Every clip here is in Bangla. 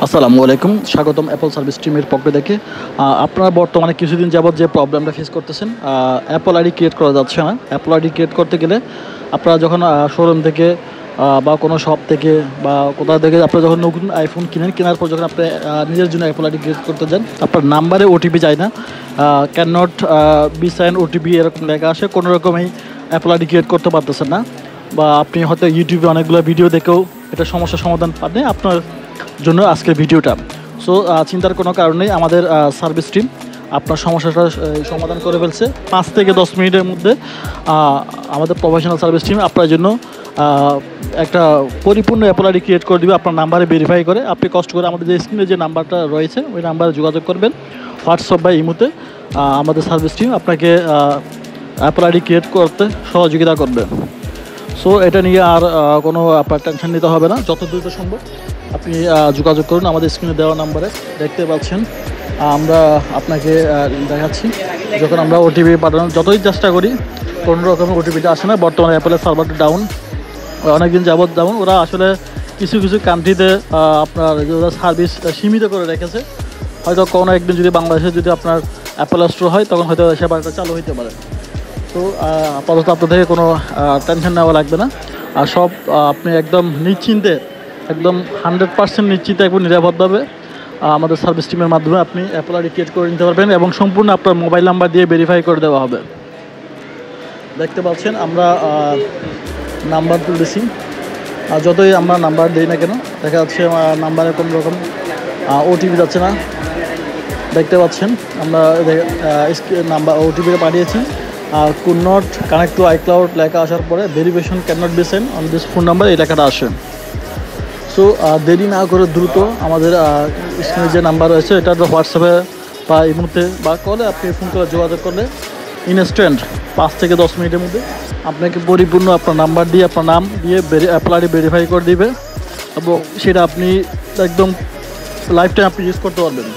আসসালামু আলাইকুম, স্বাগতম অ্যাপল সার্ভিস টিমের পক্ষ থেকে। আপনারা বর্তমানে কিছুদিন যাবৎ যে প্রবলেমটা ফেস করতেছেন, অ্যাপল আইডি ক্রিয়েট করা যাচ্ছে না। অ্যাপল আইডি ক্রিয়েট করতে গেলে আপনারা যখন শোরুম থেকে বা কোনো শপ থেকে বা কোথাও থেকে আপনারা যখন নতুন আইফোন কেনার পর যখন আপনি নিজের জন্য অ্যাপল আইডি ক্রিয়েট করতে যান, আপনার নাম্বারে ওটিপি যায় না, can not be sign OTP এরকম লেখা আসে। কোনো রকমই অ্যাপল আইডি ক্রিয়েট করতে পারতেছেন না, বা আপনি হয়তো ইউটিউবে অনেকগুলো ভিডিও দেখেও এটা সমস্যার সমাধান পাবেন আপনার জন্য আজকের ভিডিওটা। সো চিন্তার কোনো কারণ নেই, আমাদের সার্ভিস টিম আপনার সমস্যাটা সমাধান করে ফেলছে 5 থেকে 10 মিনিটের মধ্যে। আমাদের প্রফেশনাল সার্ভিস টিম আপনার জন্য একটা পরিপূর্ণ অ্যাপল আইডি ক্রিয়েট করে দেবে আপনার নাম্বারে ভেরিফাই করে। আপনি কষ্ট করে আমাদের যে স্ক্রিনে যে নাম্বারটা রয়েছে ওই নাম্বারে যোগাযোগ করবেন হোয়াটসঅ্যাপ বা ইমোতে। আমাদের সার্ভিস টিম আপনাকে অ্যাপল আইডি ক্রিয়েট করতে সহযোগিতা করবে। সো এটা নিয়ে আর কোনো আপনার টেনশন নিতে হবে না, যত দ্রুত সম্ভব আপনি যোগাযোগ করুন আমাদের স্ক্রিনে দেওয়া নাম্বারে। দেখতে পাচ্ছেন আমরা আপনাকে দেখাচ্ছি, যখন আমরা ওটিপি পাঠানোর যতই চেষ্টা করি কোনো রকমের ওটিপিটা আসে না। বর্তমানে অ্যাপেলের সার্ভারটা ডাউন, অনেকদিন যাবৎ ডাউন। ওরা আসলে কিছু কিছু কান্ট্রিতে আপনার ওরা সার্ভিস সীমিত করে রেখেছে। হয়তো কোনো একদিন যদি বাংলাদেশে যদি আপনার অ্যাপেল স্টোর হয় তখন হয়তো সেবাটা চালু হতে পারে। তো আপাতত আপনার থেকে কোনো টেনশন নেওয়া লাগবে না। আর সব আপনি একদম নিশ্চিন্তে, একদম 100% নিশ্চিন্তে, একদম নিরাপদভাবে আমাদের সার্ভিস টিমের মাধ্যমে আপনি অ্যাপল আইডি ক্রিয়েট করে নিতে পারবেন এবং সম্পূর্ণ আপনার মোবাইল নাম্বার দিয়ে ভেরিফাই করে দেওয়া হবে। দেখতে পাচ্ছেন আমরা নাম্বার তুলতেছি, আর যতই আমরা নাম্বার দিই না কেন দেখা যাচ্ছে নাম্বারে কোনো রকম ওটিপি যাচ্ছে না। দেখতে পাচ্ছেন আমরা নাম্বার ওটিপিটা পাঠিয়েছি, could not connect to iCloud লেখা আসার পরে verification can not be send on this phone number এই লেখাটা আসে। সো দেরি না করে দ্রুত আমাদের স্ক্রিনে যে নাম্বার রয়েছে এটা হোয়াটসঅ্যাপে বা ইমোতে বা কলে আপনি ফোন করে যোগাযোগ করলে ইনস্ট্যান্ট 5 থেকে 10 মিনিটের মধ্যে আপনাকে পরিপূর্ণ আপনার নাম্বার দিয়ে আপনার নাম দিয়ে অ্যাপল আইডি ভেরিফাই করে দিবে এবং সেটা আপনি একদম লাইফ টাইম আপনি ইউজ করতে পারবেন।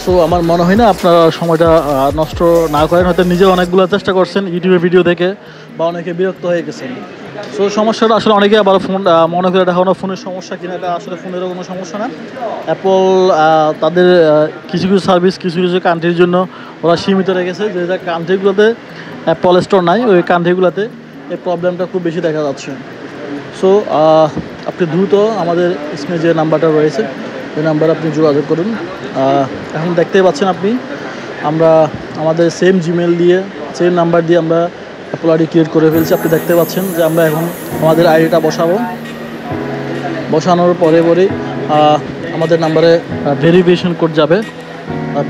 সো আমার মনে হয় না আপনারা সময়টা নষ্ট না করেন। হয়তো নিজে অনেকগুলো চেষ্টা করছেন ইউটিউবে ভিডিও দেখে, বা অনেকে বিরক্ত হয়ে গেছেন। সো সমস্যাটা আসলে অনেকে আবার ফোন মনে করে এটা কোনো ফোনের সমস্যা কিনা, এটা আসলে ফোনেরও কোনো সমস্যা না। অ্যাপল তাদের কিছু কিছু সার্ভিস কিছু কিছু কান্ট্রির জন্য ওরা সীমিত রেখেছে, যে যে কান্ট্রিগুলোতে অ্যাপল স্টোর নাই ওই কান্ট্রিগুলোতে এই প্রবলেমটা খুব বেশি দেখা যাচ্ছে। সো আপনি দ্রুত আমাদের স্ক্রিনে যে নাম্বারটা রয়েছে ওই নাম্বারে আপনি যোগাযোগ করুন। এখন দেখতেই পাচ্ছেন আপনি আমরা আমাদের সেম জিমেল দিয়ে সেম নাম্বার দিয়ে আমরা অ্যাপল আইডি ক্রিয়েট করে ফেলছি। আপনি দেখতে পাচ্ছেন যে আমরা এখন আমাদের আইডিটা বসাবো। বসানোর পরে আমাদের নাম্বারে ভেরিফিকেশন কোড যাবে।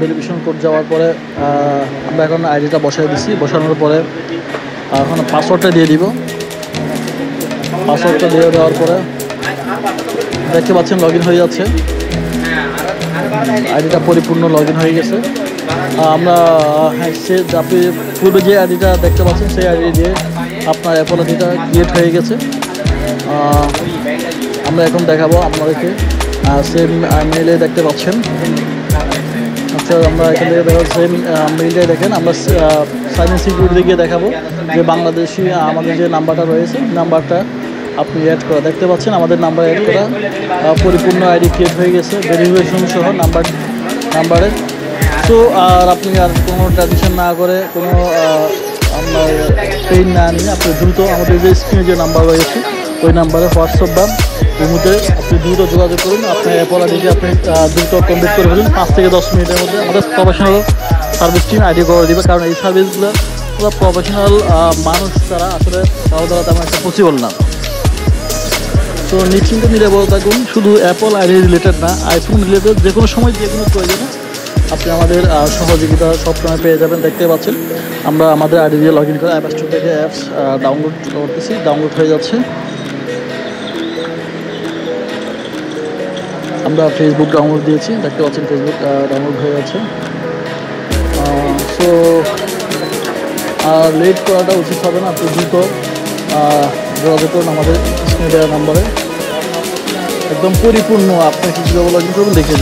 ভেরিফিকেশন কোড যাওয়ার পরে আমরা এখন আইডিটা বসাই দিচ্ছি। বসানোর পরে এখন পাসওয়ার্ডটা দিয়ে দিব। পাসওয়ার্ডটা দিয়ে দেওয়ার পরে দেখতে পাচ্ছেন লগ ইন হয়ে যাচ্ছে, আইডিটা পরিপূর্ণ লগ ইন হয়ে গেছে। আমরা সে আপনি পূর্বে যে আইডিটা দেখতে পাচ্ছেন সেই আইডি দিয়ে আপনার অ্যাপল আইডিটা ক্রিয়েট হয়ে গেছে। আমরা এখন দেখাবো আপনাদেরকে সেম মেইলে দেখতে পাচ্ছেন। আচ্ছা, আমরা এখান থেকে দেখাবো সেম মেইলটাই দেখেন। আমরা সাইন ইন সিকিউরিটি গিয়ে দেখাবো যে বাংলাদেশি আমাদের যে নাম্বারটা রয়েছে নাম্বারটা আপনি অ্যাড করা। দেখতে পাচ্ছেন আমাদের নাম্বার অ্যাড করা, পরিপূর্ণ আইডি ক্রিয়েট হয়ে গেছে ভেরিফিকেশন সহ নাম্বারে। সো আর আপনি আর কোনো টেনশন না করে কোনো আপনার পেইন না নিয়ে আপনি দ্রুত আমাদের যে স্ক্রিনে যে নাম্বার রয়েছে ওই নাম্বারে হোয়াটসঅ্যাপ বা ইমোতে আপনি দ্রুত যোগাযোগ করুন। আপনার অ্যাপল আইডিকে আপনি দ্রুত কমপ্লিট করে ফেলুন 5 থেকে 10 মিনিটের মধ্যে। আমাদের প্রফেশনাল সার্ভিস টিম আইডি করে দেবে, কারণ এই সার্ভিসগুলো পুরো প্রফেশনাল মানুষ তারা আসলে তাও দ্বারা তেমন একটা পসিবল না। তো নিশ্চিন্তে নিরাপদ থাকুন, শুধু অ্যাপল আইডি রিলেটেড না, আইফোন রিলেটেড যে কোনো সময় যে কোনো প্রয়োজনে আপনি আমাদের সহযোগিতা সবসময় পেয়ে যাবেন। দেখতে পাচ্ছেন আমরা আমাদের আইডি দিয়ে লগ ইন করে অ্যাপ স্টোর থেকে অ্যাপস ডাউনলোড করতেছি, ডাউনলোড হয়ে যাচ্ছে। আমরা ফেসবুক ডাউনলোড দিয়েছি, দেখতে পাচ্ছেন ফেসবুক ডাউনলোড হয়ে যাচ্ছে। সো আর লেট করাটা উচিত হবে না, আপনি দ্রুত যোগাযোগ করুন আমাদের স্ক্রিনে দেওয়া নাম্বারে। একদম পরিপূর্ণ আপনাকে কীভাবে লগ ইন করবেন দেখে